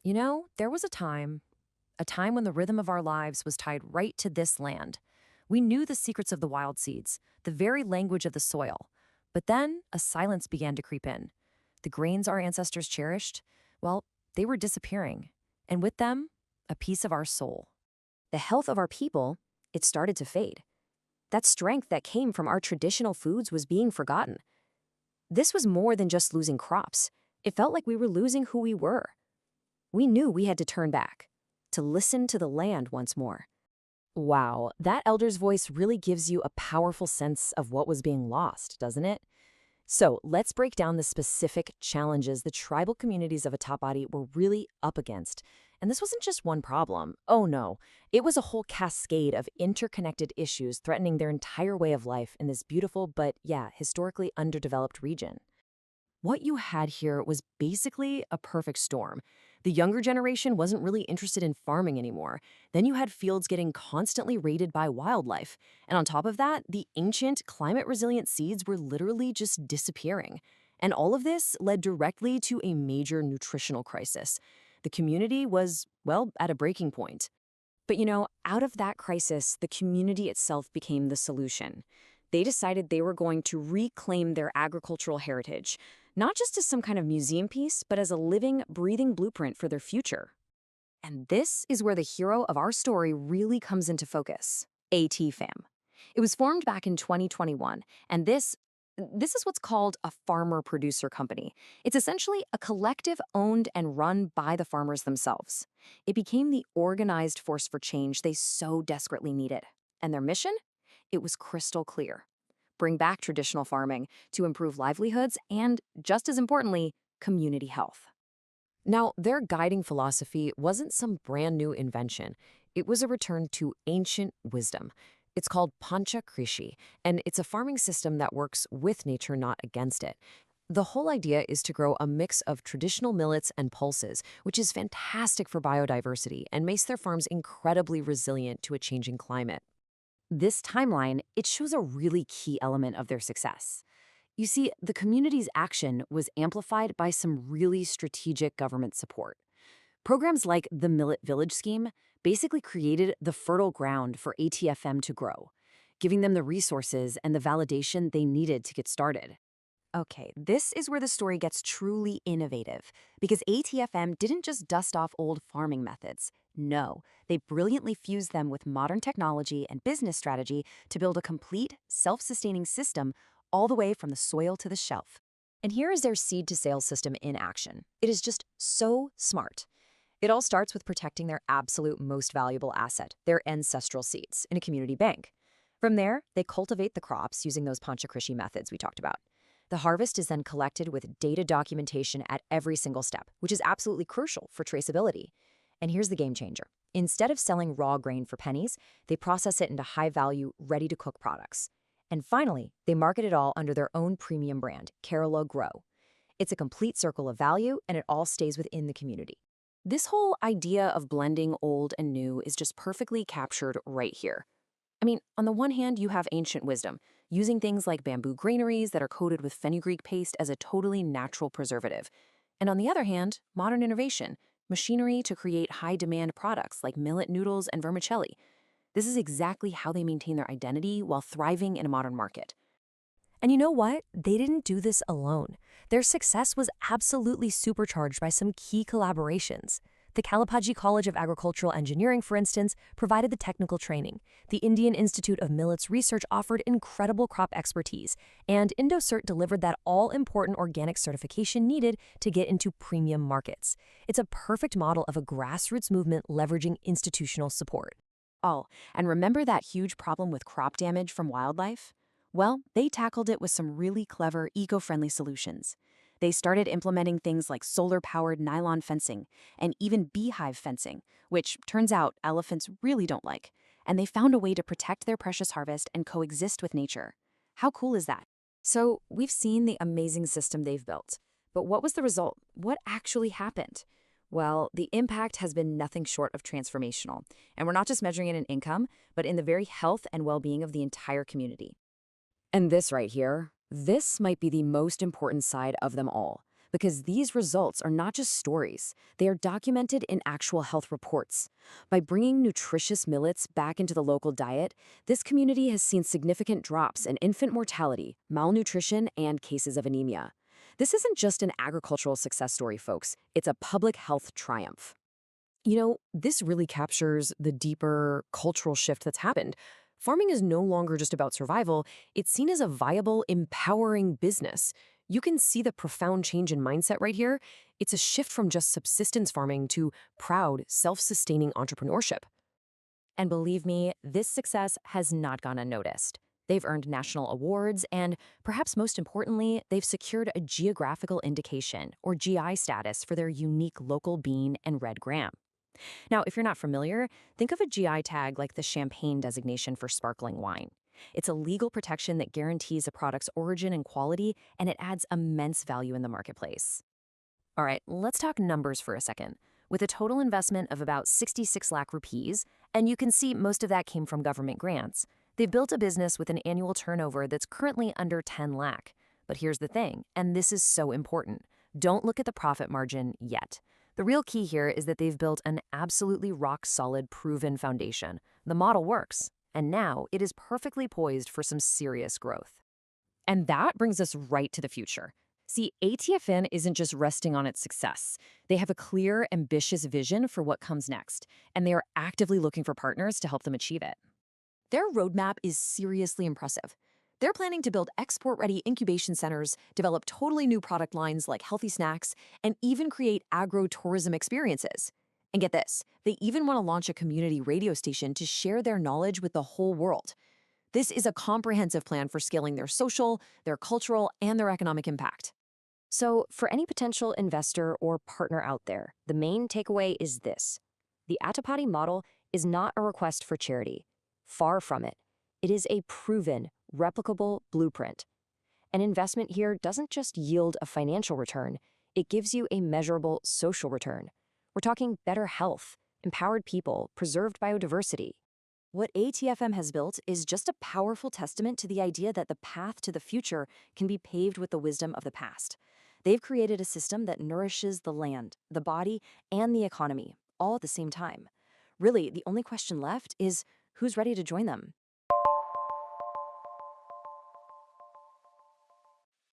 There was a time when the rhythm of our lives was tied right to this land. We knew the secrets of the wild seeds, the very language of the soil. But then a silence began to creep in. The grains our ancestors cherished, well, they were disappearing. And with them, a piece of our soul. The health of our people, it started to fade. That strength that came from our traditional foods was being forgotten. This was more than just losing crops. It felt like we were losing who we were. We knew we had to turn back, to listen to the land once more. Wow, that elder's voice really gives you a powerful sense of what was being lost, doesn't it? So let's break down the specific challenges the tribal communities of Attappadi were really up against. And this wasn't just one problem. Oh no, it was a whole cascade of interconnected issues threatening their entire way of life in this beautiful but, yeah, historically underdeveloped region. What you had here was basically a perfect storm. The younger generation wasn't really interested in farming anymore. Then you had fields getting constantly raided by wildlife. And on top of that, the ancient, climate-resilient seeds were literally just disappearing. And all of this led directly to a major nutritional crisis. The community was, well, at a breaking point. But out of that crisis, the community itself became the solution. They decided they were going to reclaim their agricultural heritage, not just as some kind of museum piece, but as a living, breathing blueprint for their future. And this is where the hero of our story really comes into focus, ATFAM. It was formed back in 2021, and this is what's called a farmer-producer company. It's essentially a collective owned and run by the farmers themselves. It became the organized force for change they so desperately needed. And their mission? It was crystal clear. Bring back traditional farming to improve livelihoods and, just as importantly, community health. Now, their guiding philosophy wasn't some brand new invention. It was a return to ancient wisdom. It's called Pancha Krishi, and it's a farming system that works with nature, not against it. The whole idea is to grow a mix of traditional millets and pulses, which is fantastic for biodiversity and makes their farms incredibly resilient to a changing climate. This timeline, it shows a really key element of their success. You see, the community's action was amplified by some really strategic government support. Programs like the Millet Village Scheme basically created the fertile ground for ATFM to grow, giving them the resources and the validation they needed to get started. Okay, this is where the story gets truly innovative, because ATFM didn't just dust off old farming methods. No, they brilliantly fused them with modern technology and business strategy to build a complete, self-sustaining system all the way from the soil to the shelf. And here is their seed-to-sale system in action. It is just so smart. It all starts with protecting their absolute most valuable asset, their ancestral seeds, in a community bank. From there, they cultivate the crops using those Pancha Krishi methods we talked about. The harvest is then collected with data documentation at every single step, which is absolutely crucial for traceability. And here's the game changer. Instead of selling raw grain for pennies, they process it into high-value, ready-to-cook products. And finally, they market it all under their own premium brand, Kerala Grow. It's a complete circle of value, and it all stays within the community. This whole idea of blending old and new is just perfectly captured right here. I mean, on the one hand, you have ancient wisdom, using things like bamboo granaries that are coated with fenugreek paste as a totally natural preservative. And on the other hand, modern innovation, machinery to create high-demand products like millet noodles and vermicelli. This is exactly how they maintain their identity while thriving in a modern market. And you know what? They didn't do this alone. Their success was absolutely supercharged by some key collaborations. The Attappadi College of Agricultural Engineering, for instance, provided the technical training. The Indian Institute of Millets Research offered incredible crop expertise, and IndoCert delivered that all-important organic certification needed to get into premium markets. It's a perfect model of a grassroots movement leveraging institutional support. Oh, and remember that huge problem with crop damage from wildlife? Well, they tackled it with some really clever, eco-friendly solutions. They started implementing things like solar-powered nylon fencing and even beehive fencing, which turns out elephants really don't like. And they found a way to protect their precious harvest and coexist with nature. How cool is that? So we've seen the amazing system they've built. But what was the result? What actually happened? Well, the impact has been nothing short of transformational. And we're not just measuring it in income, but in the very health and well-being of the entire community. And this right here, this might be the most important side of them all, Because these results are not just stories, they are documented in actual health reports. By bringing nutritious millets back into the local diet, this community has seen significant drops in infant mortality, malnutrition, and cases of anemia. This isn't just an agricultural success story, folks. It's a public health triumph. This really captures the deeper cultural shift that's happened. Farming is no longer just about survival, it's seen as a viable, empowering business. You can see the profound change in mindset right here. It's a shift from just subsistence farming to proud, self-sustaining entrepreneurship. And believe me, this success has not gone unnoticed. They've earned national awards, and perhaps most importantly, they've secured a geographical indication, or GI status, for their unique local bean and red gram. Now, if you're not familiar, think of a GI tag like the champagne designation for sparkling wine. It's a legal protection that guarantees a product's origin and quality, and it adds immense value in the marketplace. All right, let's talk numbers for a second. With a total investment of about 66 lakh rupees, and you can see most of that came from government grants, they've built a business with an annual turnover that's currently under 10 lakh. But here's the thing, and this is so important. Don't look at the profit margin yet. The real key here is that they've built an absolutely rock-solid, proven foundation. The model works, and now it is perfectly poised for some serious growth. And that brings us right to the future. See, ATFN isn't just resting on its success. They have a clear, ambitious vision for what comes next, and they are actively looking for partners to help them achieve it. Their roadmap is seriously impressive. They're planning to build export-ready incubation centers, develop totally new product lines like healthy snacks, and even create agro-tourism experiences. And get this, they even want to launch a community radio station to share their knowledge with the whole world. This is a comprehensive plan for scaling their social, their cultural, and their economic impact. So, for any potential investor or partner out there, the main takeaway is this. The Attappadi model is not a request for charity. Far from it. It is a proven, replicable blueprint. An investment here doesn't just yield a financial return, it gives you a measurable social return. We're talking better health, empowered people, preserved biodiversity. What ATFM has built is just a powerful testament to the idea that the path to the future can be paved with the wisdom of the past. They've created a system that nourishes the land, the body, and the economy, all at the same time. Really, the only question left is who's ready to join them?